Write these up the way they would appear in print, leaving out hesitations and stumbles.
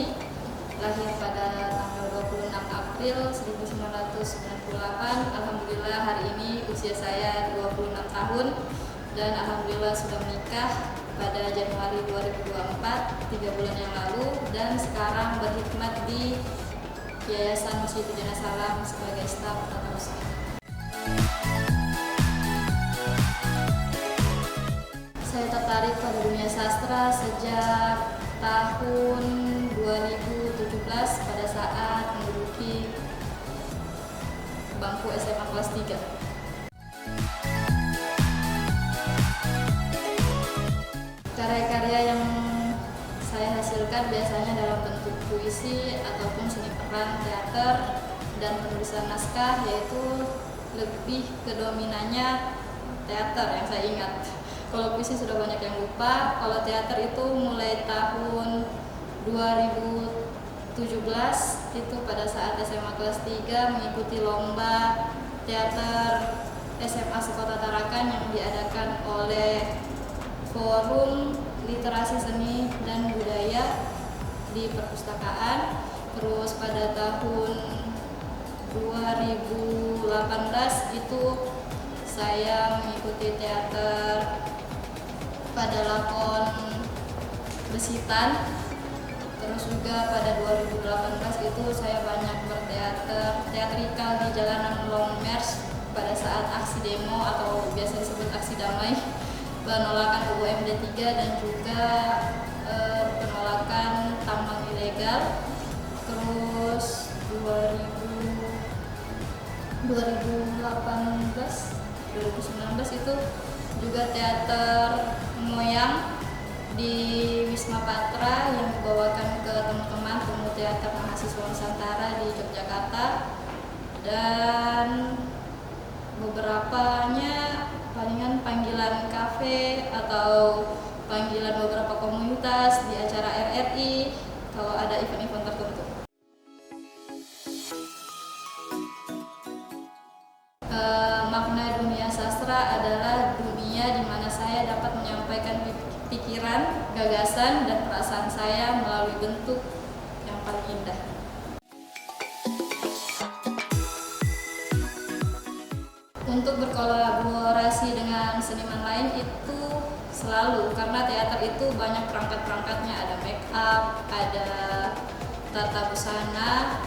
Suryani, lahir pada tanggal 26 April 1998. Alhamdulillah hari ini usia saya 26 tahun dan alhamdulillah sudah menikah pada Januari 2024, 3 bulan yang lalu, dan sekarang berkhidmat di Yayasan Masjid Udina Salam sebagai staf tata usaha. Saya tertarik pada dunia sastra sejak tahun 2017 pada saat menduduki bangku SMA kelas 3. Karya-karya yang saya hasilkan biasanya dalam bentuk puisi ataupun seni peran, teater, dan penulisan naskah, yaitu lebih ke dominannya teater yang saya ingat. Kalau puisi sudah banyak yang lupa. Kalau teater itu mulai tahun 2017 itu pada saat SMA kelas 3 mengikuti lomba teater SMA Sekota Tarakan yang diadakan oleh Forum Literasi Seni dan Budaya di perpustakaan. Terus pada tahun 2018 itu saya mengikuti teater pada lakon Besitan. Terus juga pada 2018 itu saya banyak berteater teatrikal di jalanan Long March pada saat aksi demo atau biasa disebut aksi damai, penolakan UU MD 3 dan juga penolakan tambang ilegal. Terus 2019 itu juga teater Moyang di Wisma Patra yang dibawakan ke teman-teman pemu teater mahasiswa Nusantara di Yogyakarta, dan beberapanya palingan panggilan kafe atau panggilan beberapa komunitas di acara RRI kalau ada event-event tertentu. Makna dunia sastra adalah dunia di mana saya dapat menyampaikan pikiran, gagasan, dan perasaan saya melalui bentuk yang paling indah. Untuk berkolaborasi dengan seniman lain itu selalu, karena teater itu banyak perangkat-perangkatnya, ada make up, ada tata busana,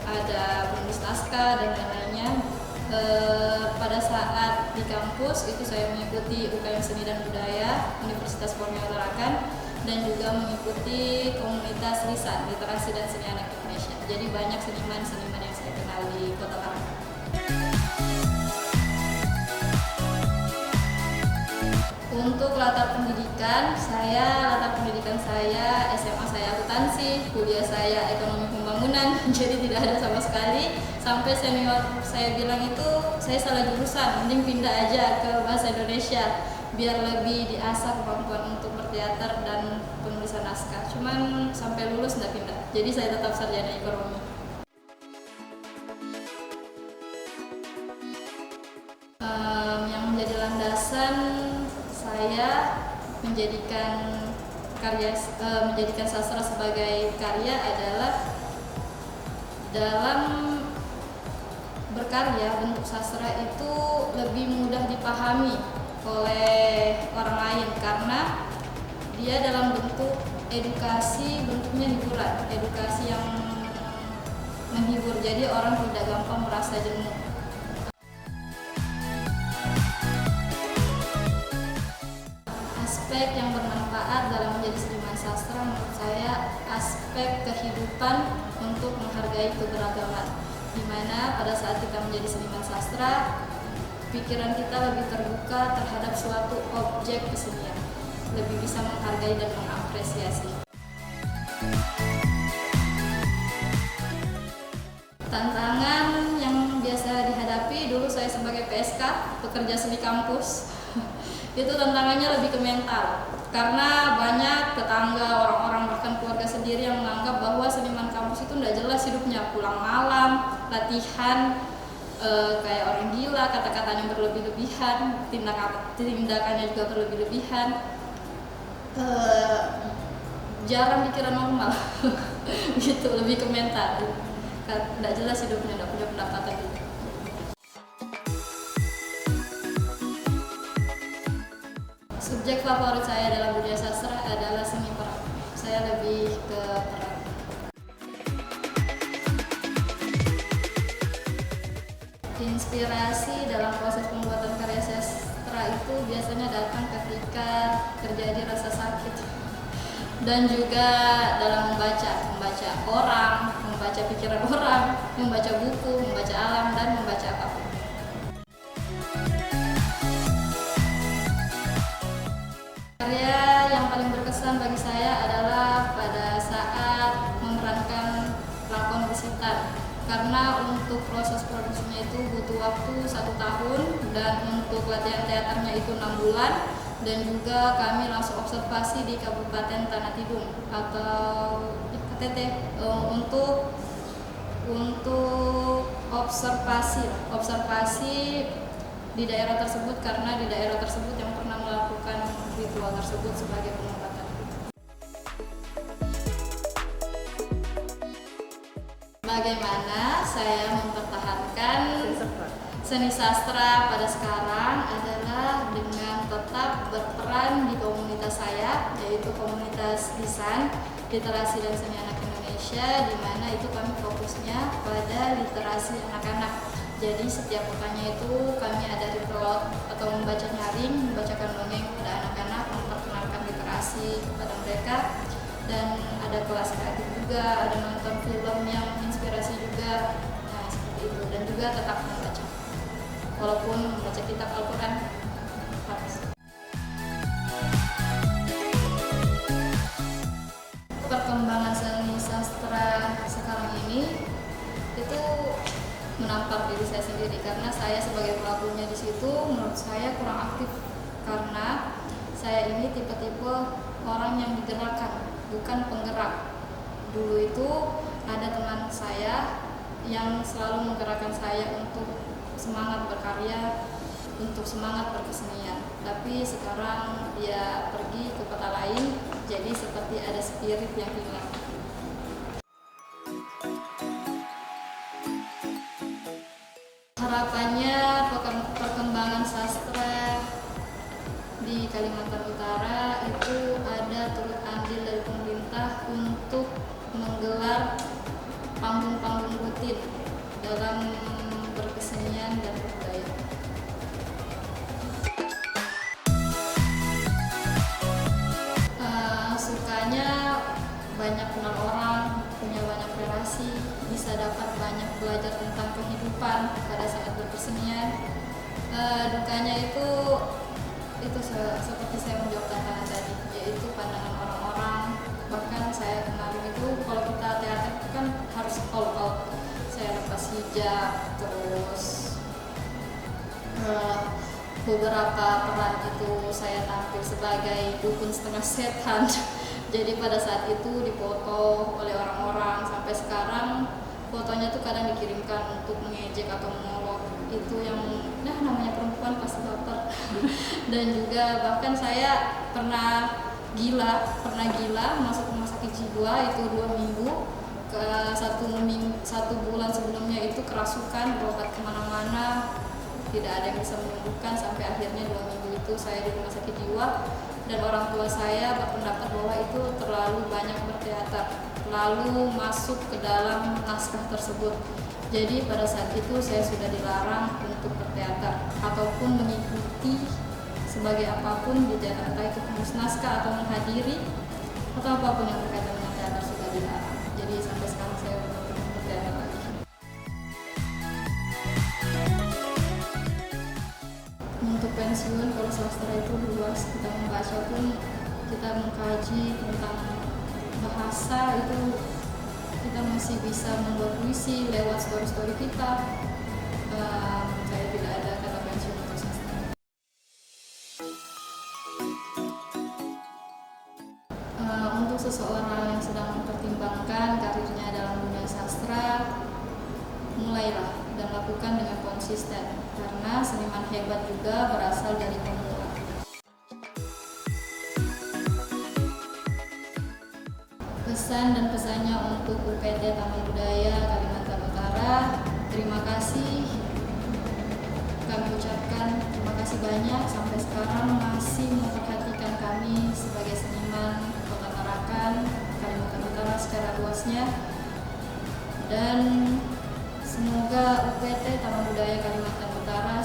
ada penulis naskah, dan lain-lainnya. Pada saat di kampus itu saya mengikuti UKM Seni dan Budaya Universitas Borneo Tarakan dan juga mengikuti komunitas lisan, literasi dan seni anak Indonesia. Jadi banyak seniman-seniman yang saya kenal di Kota Tarakan. Untuk latar pendidikan saya SMA saya akuntansi, kuliah saya ekonomi pembangunan, jadi tidak ada sama sekali. Sampai senior saya bilang itu saya salah jurusan, mending pindah aja ke bahasa Indonesia biar lebih diasah kemampuan untuk berteater dan penulisan naskah. Cuman sampai lulus nggak pindah, jadi saya tetap sarjana ekonomi. Yang menjadi landasan saya menjadikan sastra sebagai karya adalah dalam berkarya. Bentuk sastra itu lebih mudah dipahami oleh orang lain karena dia dalam bentuk edukasi, bentuknya hiburan, edukasi yang menghibur, jadi orang tidak gampang merasa jenuh. Aspek yang bermanfaat dalam menjadi seniman sastra menurut saya aspek kehidupan untuk menghargai keberagaman, di mana pada saat kita menjadi seniman sastra pikiran kita lebih terbuka terhadap suatu objek kesenian, lebih bisa menghargai dan mengapresiasi. Tantangan yang biasa dihadapi dulu saya sebagai PSK, pekerja seni kampus, itu tantangannya lebih ke mental, karena banyak tetangga, orang-orang, bahkan keluarga sendiri yang menganggap bahwa seniman kampus itu tidak jelas hidupnya, pulang malam, latihan, kayak orang gila, kata-katanya berlebih-lebihan, tindakannya juga berlebih-lebihan. jarang dikira normal. Gitu, lebih ke mental. Nggak jelas hidupnya, nggak punya pendapatan gitu. Subjek favorit saya dalam budaya sastra adalah seni peran. Saya lebih ke peran. Inspirasi dalam proses pembuatan karya sastra itu biasanya datang ketika terjadi rasa sakit, dan juga dalam membaca orang, membaca pikiran orang, membaca buku, membaca alam, dan membaca apapun. Karya yang paling berkesan bagi saya adalah pada saat memerankan lakon Bisitan, karena untuk proses produksinya itu butuh waktu 1 tahun, dan untuk latihan teaternya itu 6 bulan, dan juga kami langsung observasi di Kabupaten Tanah Tidung atau KTT untuk observasi di daerah tersebut, karena di daerah tersebut yang pernah melakukan ritual tersebut sebagai pengobatan. Bagaimana saya mempertahankan seni sastra pada sekarang adalah dengan tetap berperan di komunitas saya, yaitu komunitas Lisan, Literasi dan Seni Anak Indonesia, di mana itu kami fokusnya pada literasi anak-anak. Jadi setiap pekannya itu kami ada ritual atau membaca nyaring, membacakan dongeng kepada anak-anak, memperkenalkan literasi kepada mereka, dan ada kelas kreatif juga, ada nonton film yang inspirasi juga, nah seperti itu, dan juga tetap membaca, walaupun membaca kitab Al-Quran harus. Perkembangan seni sastra sekarang ini itu menampar diri saya sendiri, karena saya sebagai pelakunya di situ menurut saya kurang aktif, karena saya ini tipe-tipe orang yang digerakkan, bukan penggerak. Dulu itu ada teman saya yang selalu menggerakkan saya untuk semangat berkarya, untuk semangat berkesenian. Tapi sekarang dia pergi ke kota lain, jadi seperti ada spirit yang hilang. Harapannya perkembangan sastra di Kalimantan Utara itu ada turut andil dari pemerintah untuk menggelar panggung-panggung rutin dalam berkesenian dan berbudaya. Sukanya banyak kenal orang, punya banyak relasi, bisa dapat banyak belajar tentang kehidupan pada saat berkesenian. Dukanya itu seperti saya menjawab tantangan tadi, yaitu pandangan orang-orang. Bahkan saya kemarin itu kalau kita teater itu kan harus all out. Saya lepas hijab, terus beberapa peran itu saya tampil sebagai dukun setengah setan. Jadi pada saat itu difoto oleh orang-orang, sampai sekarang fotonya tuh kadang dikirimkan untuk mengejek atau mengolok. Itu yang namanya perempuan pasti baper. Dan juga bahkan saya pernah gila masuk rumah sakit jiwa itu 2 minggu. Ke 1 bulan sebelumnya itu kerasukan, berobat kemana-mana, tidak ada yang bisa menyembuhkan, sampai akhirnya 2 minggu itu saya di rumah sakit jiwa. Dan orang tua saya berpendapat bahwa itu terlalu banyak berteater, lalu masuk ke dalam naskah tersebut. Jadi pada saat itu saya sudah dilarang untuk berteater ataupun mengikuti sebagai apapun di teater, entah itu penulis naskah atau menghadiri atau apapun yang berkaitan dengan teater sudah dilarang. Jadi sampai sekarang saya belum berteater lagi. Untuk pensiun, kalau sastra itu luas, kita membaca pun, kita mengkaji tentang bahasa itu, kita masih bisa membuat puisi lewat story-story kita. Saya tidak ada kata pensiun untuk sastra. Untuk seseorang yang sedang mempertimbangkan karirnya dalam dunia sastra, mulailah dan lakukan dengan konsisten, karena seniman hebat juga berasal dari pemula. bahwasanya untuk UPT Taman Budaya Kalimantan Utara, terima kasih. Kami ucapkan terima kasih banyak sampai sekarang masih memperhatikan kami sebagai seniman Kota Tarakan, Kalimantan Utara secara luasnya. Dan semoga UPT Taman Budaya Kalimantan Utara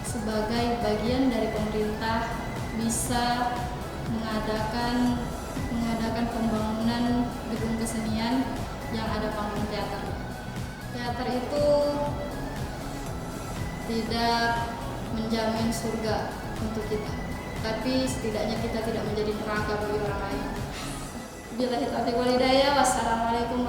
sebagai bagian dari pemerintah bisa mengadakan pembangunan gedung kesenian yang ada panggung teater. Teater itu tidak menjamin surga untuk kita, tapi setidaknya kita tidak menjadi neraka bagi orang lain. Billahi taufiq wal hidayah. Wassalamualaikum